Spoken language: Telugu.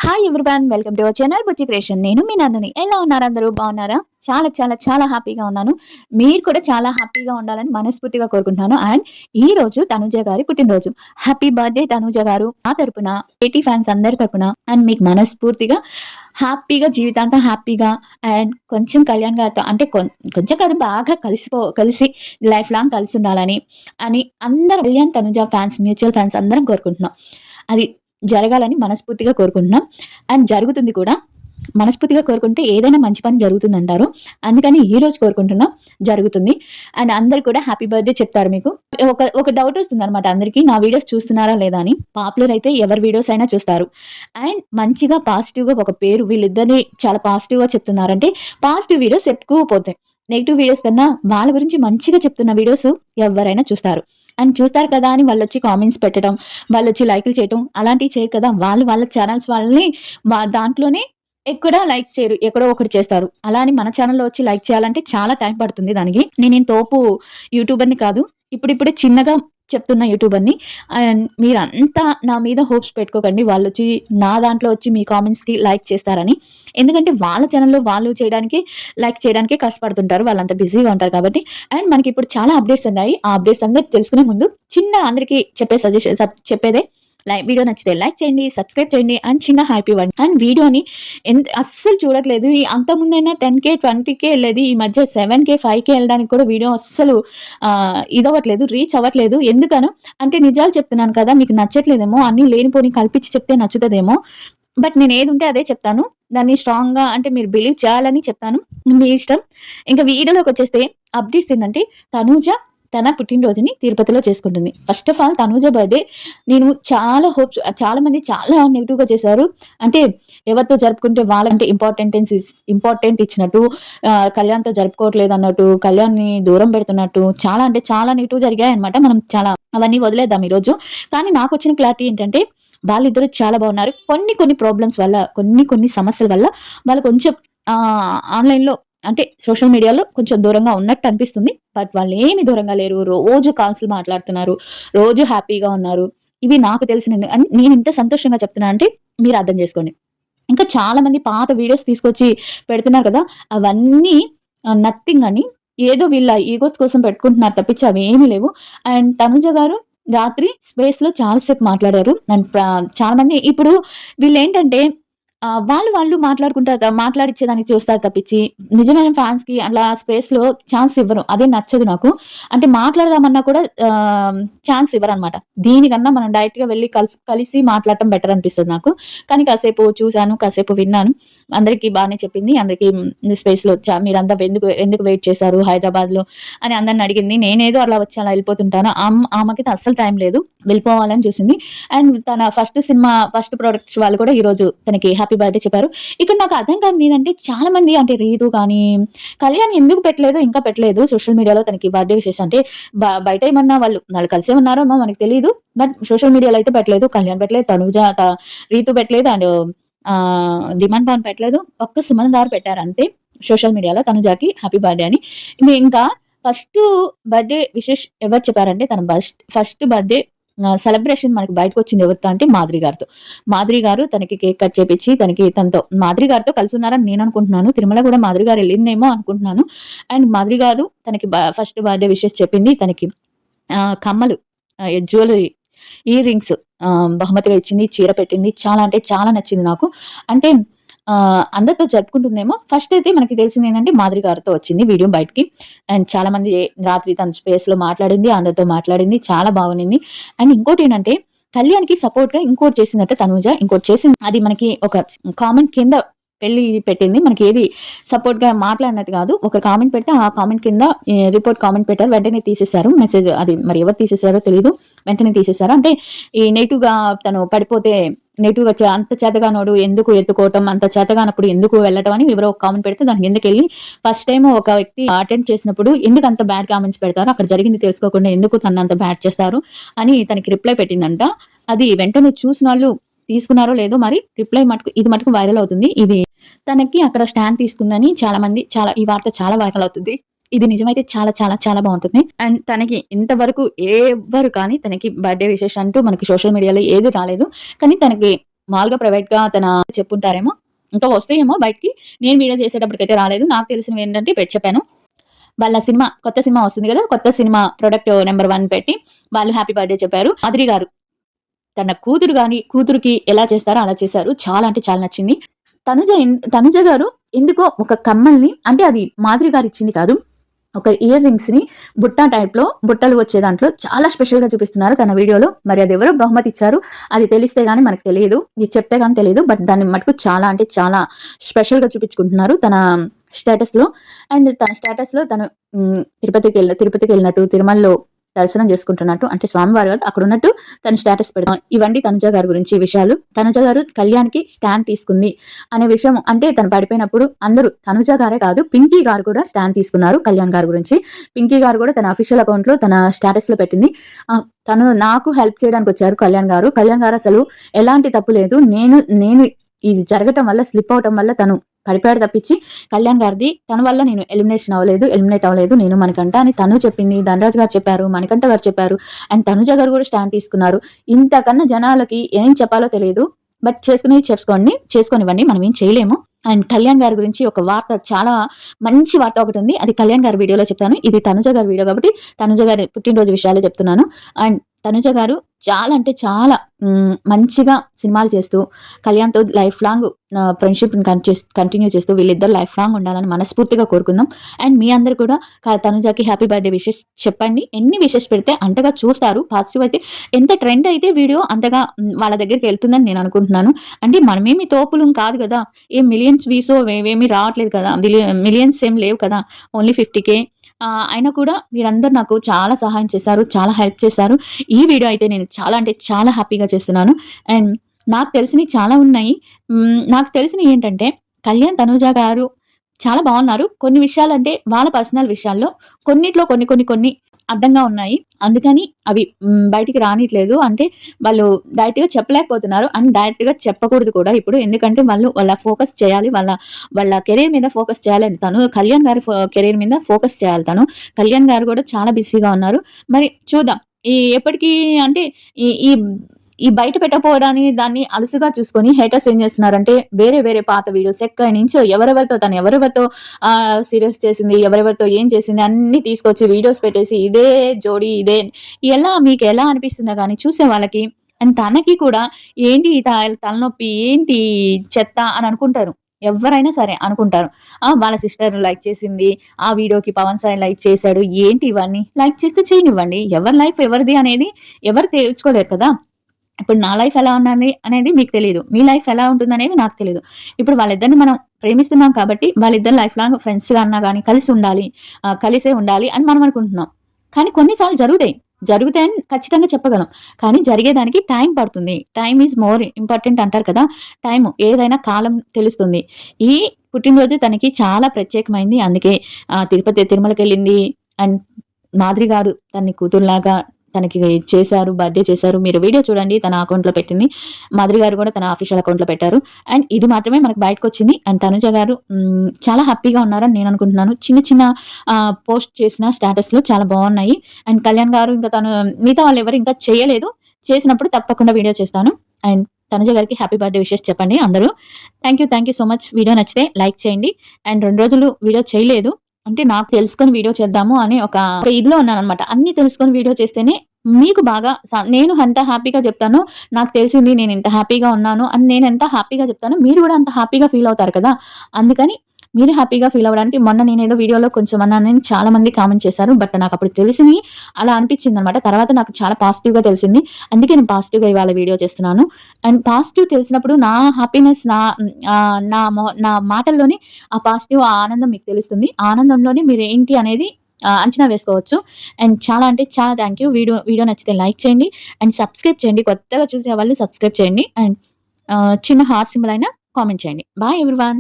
Hi everyone, welcome to our channel Bujji creation. నేను మీ నందుని. ఎలా ఉన్నారు? అందరూ బాగున్నారా? చాలా చాలా చాలా హ్యాపీగా ఉన్నాను. మీరు కూడా చాలా హ్యాపీగా ఉండాలని మనస్ఫూర్తిగా కోరుకుంటున్నాను. అండ్ ఈ రోజు తనుజ గారి పుట్టినరోజు. హ్యాపీ బర్త్డే తనుజ గారు. నా తరపున, ఏటీ ఫ్యాన్స్ అందరి తరపున అండ్ మీకు మనస్ఫూర్తిగా హ్యాపీగా జీవితాంతం హ్యాపీగా అండ్ కొంచెం కళ్యాణ్ గారితో అంటే కొంచెం కాదు, బాగా కలిసి లైఫ్ లాంగ్ కలిసి ఉండాలని అని అందరు Kalyan Tanuja fans, mutual fans అందరం కోరుకుంటున్నాం. అది జరగాలని మనస్ఫూర్తిగా కోరుకుంటున్నాం. అండ్ జరుగుతుంది కూడా. మనస్ఫూర్తిగా కోరుకుంటే ఏదైనా మంచి పని జరుగుతుందంటారు. అందుకని ఈ రోజు కోరుకుంటున్నాం, జరుగుతుంది. అండ్ అందరు కూడా హ్యాపీ బర్త్డే చెప్తారు. మీకు ఒక డౌట్ వస్తుంది అనమాట అందరికీ, నా వీడియోస్ చూస్తున్నారా లేదా అని. పాపులర్ అయితే ఎవరి వీడియోస్ అయినా చూస్తారు. అండ్ మంచిగా పాజిటివ్గా ఒక పేరు వీళ్ళిద్దరిని చాలా పాజిటివ్గా చెప్తున్నారంటే పాజిటివ్ వీడియోస్ ఎక్కువ పోతాయి. నెగిటివ్ వీడియోస్ కన్నా వాళ్ళ గురించి మంచిగా చెప్తున్న వీడియోస్ ఎవరైనా చూస్తారు. అండ్ చూస్తారు కదా అని వాళ్ళొచ్చి కామెంట్స్ పెట్టడం, వాళ్ళొచ్చి లైకులు చేయటం అలాంటివి చేయరు కదా. వాళ్ళ ఛానల్స్ వాళ్ళని దాంట్లోనే ఎక్కడ లైక్స్ చేయరు, ఎక్కడో ఒకటి చేస్తారు. అలా అని మన ఛానల్లో వచ్చి లైక్ చేయాలంటే చాలా టైం పడుతుంది దానికి. నేనేం తోపు యూట్యూబర్ని కాదు, ఇప్పుడిప్పుడే చిన్నగా చెప్తున్న యూట్యూబర్ని. అండ్ మీరంతా నా మీద హోప్స్ పెట్టుకోకండి వాళ్ళు వచ్చి నా దాంట్లో వచ్చి మీ కామెంట్స్కి లైక్ చేస్తారని. ఎందుకంటే వాళ్ళ ఛానల్లో వాళ్ళు చేయడానికి లైక్ చేయడానికి కష్టపడుతుంటారు, వాళ్ళంతా బిజీగా ఉంటారు కాబట్టి. అండ్ మనకి ఇప్పుడు చాలా అప్డేట్స్ ఉన్నాయి. ఆ అప్డేట్స్ అందరికి తెలుసుకునే ముందు చిన్న అందరికీ చెప్పేదే, వీడియో నచ్చితే లైక్ చేయండి, సబ్స్క్రైబ్ చేయండి అండ్ చిన్న హ్యాపీ ఇవ్వండి. అండ్ వీడియోని అస్సలు చూడట్లేదు. అంత ముందైనా 10K 20K వెళ్ళేది, ఈ మధ్య 7K 5K వెళ్ళడానికి కూడా వీడియో అస్సలు ఇదవ్వట్లేదు, రీచ్ అవ్వట్లేదు. ఎందుకనో అంటే నిజాలు చెప్తున్నాను కదా, మీకు నచ్చట్లేదేమో, అన్ని లేనిపోని కల్పించి చెప్తే నచ్చుతుందేమో. బట్ నేను ఏది ఉంటే అదే చెప్తాను. దాన్ని స్ట్రాంగ్గా అంటే మీరు బిలీవ్ చేయాలని చెప్తాను, మీ ఇష్టం. ఇంకా వీడియోలోకి వచ్చేస్తే అప్డేట్స్ ఏంటంటే, తనూజ తన పుట్టినరోజుని తిరుపతిలో చేసుకుంటుంది. First of all Tanuja birthday నేను చాలా హోప్స్, చాలా మంది చాలా నెగిటివ్గా చేశారు. అంటే ఎవరితో జరుపుకుంటే వాళ్ళంటే ఇంపార్టెంట్ ఇచ్చినట్టు, కళ్యాణ్తో జరుపుకోవట్లేదు అన్నట్టు, కళ్యాణ్ని దూరం పెడుతున్నట్టు చాలా అంటే చాలా నెగిటివ్ జరిగాయి అనమాట. మనం చాలా అవన్నీ వదిలేద్దాం ఈరోజు. కానీ నాకు వచ్చిన క్లారిటీ ఏంటంటే, వాళ్ళిద్దరూ చాలా బాగున్నారు. కొన్ని ప్రాబ్లమ్స్ వల్ల, కొన్ని సమస్యల వల్ల వాళ్ళు కొంచెం ఆన్లైన్లో అంటే సోషల్ మీడియాలో కొంచెం దూరంగా ఉన్నట్టు అనిపిస్తుంది. బట్ వాళ్ళు ఏమి దూరంగా లేరు, రోజు కాల్స్ మాట్లాడుతున్నారు, రోజు హ్యాపీగా ఉన్నారు. ఇవి నాకు తెలిసిన, నేను ఇంత సంతోషంగా చెప్తున్నా అంటే మీరు అర్థం చేసుకోండి. ఇంకా చాలా మంది పాత వీడియోస్ తీసుకొచ్చి పెడుతున్నారు కదా, అవన్నీ నథింగ్ అని, ఏదో వీళ్ళ ఈగోస్ కోసం పెట్టుకుంటున్నారు తప్పించి అవి ఏమీ లేవు. అండ్ తనుజ గారు రాత్రి స్పేస్ లో చాలాసేపు మాట్లాడారు. అండ్ చాలా మంది ఇప్పుడు వీళ్ళు ఏంటంటే వాళ్ళు మాట్లాడిచ్చేదానికి చూస్తారు తప్పించి నిజమైన ఫ్యాన్స్ కి అట్లా స్పేస్ లో ఛాన్స్ ఇవ్వరు. అదే నచ్చదు నాకు. అంటే మాట్లాడదామన్నా కూడా ఛాన్స్ ఇవ్వరు అనమాట. దీనికన్నా మనం డైరెక్ట్ గా వెళ్ళి కలిసి మాట్లాడటం బెటర్ అనిపిస్తుంది నాకు. కానీ కాసేపు చూశాను, కాసేపు విన్నాను. అందరికి బాగానే చెప్పింది. అందరికి స్పేస్ లో మీరంతా ఎందుకు వెయిట్ చేశారు హైదరాబాద్ లో అని అందరిని అడిగింది. నేనేదో అలా వచ్చి అలా వెళ్ళిపోతుంటాను. ఆమెకి అస్సలు టైం లేదు, వెళ్ళిపోవాలని చూసింది. అండ్ తన ఫస్ట్ ప్రొడక్ట్స్ వాళ్ళు కూడా ఈ రోజు తనకి హ్యాపీ బర్త్డే చెప్పారు. ఇక్కడ నాకు అర్థం కాదు ఏంటంటే, చాలా మంది అంటే రీతు కానీ కళ్యాణ్ ఎందుకు ఇంకా పెట్టలేదు సోషల్ మీడియాలో తనకి బర్త్డే విషెస్. అంటే బయట ఏమన్నా వాళ్ళు కలిసే ఉన్నారో మనకి తెలియదు. బట్ సోషల్ మీడియాలో అయితే పెట్టలేదు. కళ్యాణ్ పెట్టలేదు, తనుజ రీతు పెట్టలేదు, అండ్ దిమాన్ పవన్ పెట్టలేదు. ఒక్క సుమన్ గారు పెట్టారు అంతే సోషల్ మీడియాలో తనుజాకి హ్యాపీ బర్త్డే అని. ఇంకా ఫస్ట్ బర్త్డే విషెస్ ఎవరు చెప్పారంటే, తన ఫస్ట్ బర్త్డే సెలబ్రేషన్ మనకి బయటకు వచ్చింది ఎవరితో అంటే మాధురి గారితో. మాధురి గారు తనకి కేక్ కట్ చేపించి తనతో మాధురి గారితో కలిసి ఉన్నారని నేను అనుకుంటున్నాను. తిరుమల కూడా మాధురి గారు వెళ్ళిందేమో అనుకుంటున్నాను. అండ్ మాధురి గారు తనకి ఫస్ట్ బర్త్డే విషెస్ చెప్పింది. తనకి కమ్మలు, జ్యువెలరీ, ఇయర్ రింగ్స్ బహుమతిగా ఇచ్చింది, చీర పెట్టింది. చాలా అంటే చాలా నచ్చింది నాకు. అంటే అందరితో జరుపుకుంటుందేమో. ఫస్ట్ అయితే మనకి తెలిసింది ఏంటంటే మాధురి గారితో వచ్చింది వీడియో బయటికి. అండ్ చాలా మంది రాత్రి తన స్పేస్ లో మాట్లాడింది, అందరితో మాట్లాడింది, చాలా బాగుంది. అండ్ ఇంకోటి ఏంటంటే, కళ్యాణ్కి సపోర్ట్ గా ఇంకోటి చేసిందంటే తనూజ ఇంకోటి చేసింది. అది మనకి ఒక కామెంట్ కింద పెళ్లి పెట్టింది. మనకి ఏది సపోర్ట్ గా మాట్లాడినట్టు కాదు. ఒక కామెంట్ పెడితే ఆ కామెంట్ కింద రిపోర్ట్ కామెంట్ పెట్టారు, వెంటనే తీసేశారు మెసేజ్. అది మరి ఎవరు తీసేశారో తెలియదు, వెంటనే తీసేశారు. అంటే ఈ నెగిటివ్ గా తను పడిపోతే నెగిటివ్ గా అంత చేతగానోడు ఎందుకు ఎత్తుకోవటం, అంత చేతగానప్పుడు ఎందుకు వెళ్ళటం అని ఎవరో ఒక కామెంట్ పెడితే దానికి ఎందుకు వెళ్ళి ఫస్ట్ టైం ఒక వ్యక్తి అటెండ్ చేసినప్పుడు ఎందుకు అంత బ్యాడ్ కామెంట్స్ పెడతారు, అక్కడ జరిగింది తెలుసుకోకుండా ఎందుకు తన అంత బ్యాడ్ చేస్తారు అని తనకి రిప్లై పెట్టిందంట. అది వెంటనే చూసిన వాళ్ళు తీసుకున్నారో లేదో మరి, రిప్లై ఇది మటుకు వైరల్ అవుతుంది. ఇది తనకి అక్కడ స్టాండ్ తీసుకుందని ఈ వార్త చాలా వైరల్ అవుతుంది. ఇది నిజమైతే చాలా చాలా చాలా బాగుంటుంది. అండ్ తనకి ఇంతవరకు ఎవ్వరు కానీ తనకి బర్త్డే విశేష అంటూ మనకి సోషల్ మీడియాలో ఏది రాలేదు. కానీ తనకి మామూలుగా ప్రైవేట్‌గా చెప్పుంటారేమో. ఇంకా వస్తాయేమో బయటికి. నేను వీడియో చేసేటప్పటికైతే రాలేదు. నాకు తెలిసినవేంటంటే చెప్పాను. వాళ్ళ సినిమా కొత్త సినిమా వస్తుంది గదా! కొత్త సినిమా ప్రొడక్ట్ నంబర్ 1 పెట్టి వాళ్ళు హ్యాపీ బర్త్‌డే చెప్పారు. మాధురి గారు తన కూతురికి ఎలా చేస్తారో అలా చేశారు. చాలా అంటే చాలా నచ్చింది. తనుజ గారు ఎందుకో ఒక కమ్మల్ని అంటే అది మాధురి గారిచ్చింది కాదు. ఒక ఇయర్ రింగ్స్‌ని బుట్టలు వచ్చే దాంట్లో చాలా స్పెషల్‌గా చూపిస్తున్నారు తన వీడియోలో. మరి అదెవరో బహుమతి ఇచ్చారు. అది తెలిస్తే గాని మనకు తెలీదు. ఇది చెప్తే గాని తెలీదు. బట్ దాన్ని మటుకు చాలా అంటే చాలా స్పెషల్‌గా చూపించుకుంటున్నారు తన స్టేటస్‌లో. అండ్ తన స్టేటస్‌లో తను తిరుపతికెళ్ళినట్టు, తిరుమలలో దర్శనం చేసుకుంటున్నట్టు అంటే స్వామివారు కాదు అక్కడున్నట్టు తను స్టేటస్ పెడతాం. ఇవండి తనుజ గారి గురించి విషయాలు. తనుజ గారు కళ్యాణ్‌కి స్టాండ్ తీసుకుంది అనే విషయం అంటే తను పడిపోయినప్పుడు అందరూ తనుజ గారే కాదు పింకీ గారు కూడా స్టాండ్ తీసుకున్నారు కళ్యాణ్ గారి గురించి. పింకీ గారు కూడా తన అఫీషియల్ అకౌంట్‌లో తన స్టేటస్‌లో పెట్టింది. తను నాకు హెల్ప్ చేయడానికి వచ్చారు కళ్యాణ్ గారు. కళ్యాణ్ గారు అసలు ఎలాంటి తప్పు లేదు. నేను ఇది జరగటం వల్ల స్లిప్ అవ్వటం వల్ల తను పడిపోయాడు తప్పించి కళ్యాణ్ గారిది తన వల్ల నేను ఎలిమినేట్ అవ్వలేదు నేను మణికంఠ అని తను చెప్పింది. ధనరాజ్ గారు చెప్పారు, మణికంఠ గారు చెప్పారు అండ్ తనుజ గారు కూడా స్టాండ్ తీసుకున్నారు. ఇంతకన్నా జనాలకి ఏం చెప్పాలో తెలియదు. బట్ చేసుకోనివ్వండి. మనం ఏం చేయలేము. అండ్ కళ్యాణ్ గారి గురించి ఒక వార్త చాలా మంచి వార్త ఒకటుంది. అది కళ్యాణ్ గారి వీడియోలో చెప్తాను. ఇది తనుజ గారి వీడియో కాబట్టి తనుజ గారి పుట్టినరోజు విషయాలే చెప్తున్నాను. అండ్ తనుజ గారు చాలా అంటే చాలా మంచిగా సినిమాలు చేస్తూ కళ్యాణ్‌తో లైఫ్ లాంగ్ ఫ్రెండ్‌షిప్‌ని కంటిన్యూ చేస్తూ వీళ్ళిద్దరు లైఫ్ లాంగ్ ఉండాలని మనస్ఫూర్తిగా కోరుకుందాం. అండ్ మీ అందరూ కూడా తనుజకి హ్యాపీ బర్త్‌డే విషెస్ చెప్పండి. ఎన్ని విషెస్ పెడితే అంతగా చూస్తారు. పాజిటివ్ అయితే ఎంత ట్రెండ్ అయితే వీడియో అంతగా వాళ్ళ దగ్గరికి వెళ్తుందని నేను అనుకుంటున్నాను. అంటే మనమేమి తోపులం కాదు కదా! ఏం మిలియన్స్ వ్యూసో ఏవేమి రావట్లేదు కదా! మిలియన్స్ ఏం లేవు కదా! ఓన్లీ 50K అయినా కూడా మీరందరూ నాకు చాలా సహాయం చేశారు. చాలా హెల్ప్ చేశారు. ఈ వీడియో అయితే నేను చాలా అంటే చాలా హ్యాపీగా చేస్తున్నాను. అండ్ నాకు తెలిసినయి చాలా ఉన్నాయి. నాకు తెలిసినయి ఏంటంటే కళ్యాణ్, తనూజ గారు చాలా బావున్నారు. కొన్ని విషయాలంటే వాళ్ళ పర్సనల్ విషయాల్లో కొన్నిట్లో కొన్ని అడ్డంగా ఉన్నాయి. అందుకని అవి బయటికి రానీయట్లేదు. అంటే వాళ్ళు డైరెక్ట్‌గా చెప్పలేకపోతున్నారు. అండ్ డైరెక్ట్‌గా చెప్పకూడదు కూడా ఇప్పుడు. ఎందుకంటే వాళ్ళ ఫోకస్ చేయాలి. వాళ్ళ కెరియర్ మీద ఫోకస్ చేయాలని కళ్యాణ్ గారి కెరియర్ మీద ఫోకస్ చేయాలి తను. కళ్యాణ్ గారు కూడా చాలా బిజీగా ఉన్నారు. మరి చూద్దాం. ఎప్పటికి అంటే ఈ ఈ ఈ బయట పెట్టకపోవడాన్ని దాన్ని అలుసుగా చూసుకొని హేటర్స్ ఏం చేస్తున్నారంటే వేరే పాత వీడియోస్ ఎక్కడి నుంచో ఎవరెవరితో సీరియల్స్ చేసింది, ఎవరెవరితో ఏం చేసింది అన్నీ తీసుకొచ్చి వీడియోస్ పెట్టేసి ఇదే జోడీ మీకెలా అనిపిస్తుందో గానీ చూసే వాళ్ళకి అండ్ తనకి కూడా ఏంటి ఈ తలనొప్పి, ఏంటి చెత్త అని అనుకుంటారు. ఎవ్వరైనా సరే అనుకుంటారు. వాళ్ళ సిస్టర్ లైక్ చేసింది. ఆ వీడియోకి పవన్ సాయి లైక్ చేశాడు. ఏంటి ఇవన్నీ? లైక్ చేస్తే చేయనివ్వండి. ఎవరి లైఫ్ ఎవరిది అనేది ఎవరు తేల్చుకోలేరు కదా! ఇప్పుడు నా లైఫ్ ఎలా ఉన్నది అనేది మీకు తెలీదు. మీ లైఫ్ ఎలా ఉంటుందనేది నాకు తెలీదు. ఇప్పుడు వాళ్ళిద్దరిని మనం ప్రేమిస్తున్నాం కాబట్టి వాళ్ళిద్దరు లైఫ్ లాంగ్ ఫ్రెండ్స్‌గా అన్నా గాని కలిసే ఉండాలి అని మనం అనుకుంటున్నాం. కానీ కొన్ని సార్లు జరుగుతాయని ఖచ్చితంగా చెప్పగలం. కానీ జరిగేదానికి టైం పడుతుంది. టైమ్ ఈజ్ మోర్ ఇంపార్టెంట్ అంటారు కదా! ఏదైనా కాలం తెలుస్తుంది. ఈ పుట్టినరోజు తనకి చాలా ప్రత్యేకమైంది. అందుకే తిరుమలకెళ్ళింది. అండ్ మాధురి గారు తనని కూతురులాగా తనకి బర్త్‌డే చేశారు. మీరు వీడియో చూడండి తన అకౌంట్‌లో పెట్టింది. మాధురి గారు కూడా తన ఆఫీషియల్ అకౌంట్‌లో పెట్టారు. అండ్ ఇది మాత్రమే మనకు బయటకొచ్చింది. అండ్ తనుజ గారు చాలా హ్యాపీగా ఉన్నారని నేను అనుకుంటున్నాను. చిన్న పోస్ట్ చేసిన స్టేటస్‌లు చాలా బావున్నాయి. అండ్ కళ్యాణ్ గారు ఇంకా మిగతా వాళ్ళెవరు ఇంకా చేయలేదు. చేసినప్పుడు తప్పకుండా వీడియో చేస్తాను. అండ్ తనుజ గారికి హ్యాపీ బర్త్‌డే విషెస్ చెప్పండి అందరూ. Thank you so much. Video నచ్చితే లైక్ చేయండి. అండ్ 2 రోజులు వీడియో చేయలేదు. అంటే నాకు తెలుసుకొని వీడియో చేద్దాము అని ఒక ఇదిలో ఉన్నాననమాట. అన్నీ తెలుసుకొని వీడియో చేస్తేనే మీకు బాగా నేను ఎంత హ్యాపీగా చెప్తానో, నాకు తెలిసింది నేనింత హ్యాపీగా ఉన్నాను అని నేనెంత హ్యాపీగా చెప్తానో, మీరు గూడా అంత హ్యాపీగా ఫీల్ అవుతారు కదా! అందుకని మీరు హ్యాపీగా ఫీల్ అవ్వడానికి మొన్న నేనేదో వీడియోలో కొంచెం అన్నానని చాలా మంది కామెంట్ చేశారు. బట్ నాకప్పుడు తెలిసినయి అలా అనిపిచ్చిందనమాట. తర్వాత నాకు చాలా పాజిటివ్‌గా తెలిసింది. అందుకే నేను పాజిటివ్‌గా ఇవాళ వీడియో చేస్తున్నాను. అండ్ పాజిటివ్ తెలిసినప్పుడు నా హ్యాపీనెస్ నా మాటల్లోనే ఆ పాజిటివ్, ఆ ఆనందం మీకు తెలుస్తుంది. ఆ ఆనందంలోనే మీరు ఏంటి అనేది అంచనా వేసుకోవచ్చు. అండ్ చాలా అంటే చాలా థాంక్ యూ. వీడియో నచ్చితే లైక్ చేయండి. అండ్ సబ్స్క్రైబ్ చేయండి. కొత్తగా చూసేవాళ్ళు సబ్స్క్రైబ్ చేయండి. అండ్ చిన్న హార్ట్ సింబల్ అయినా కామెంట్ చేయండి. Bye everyone.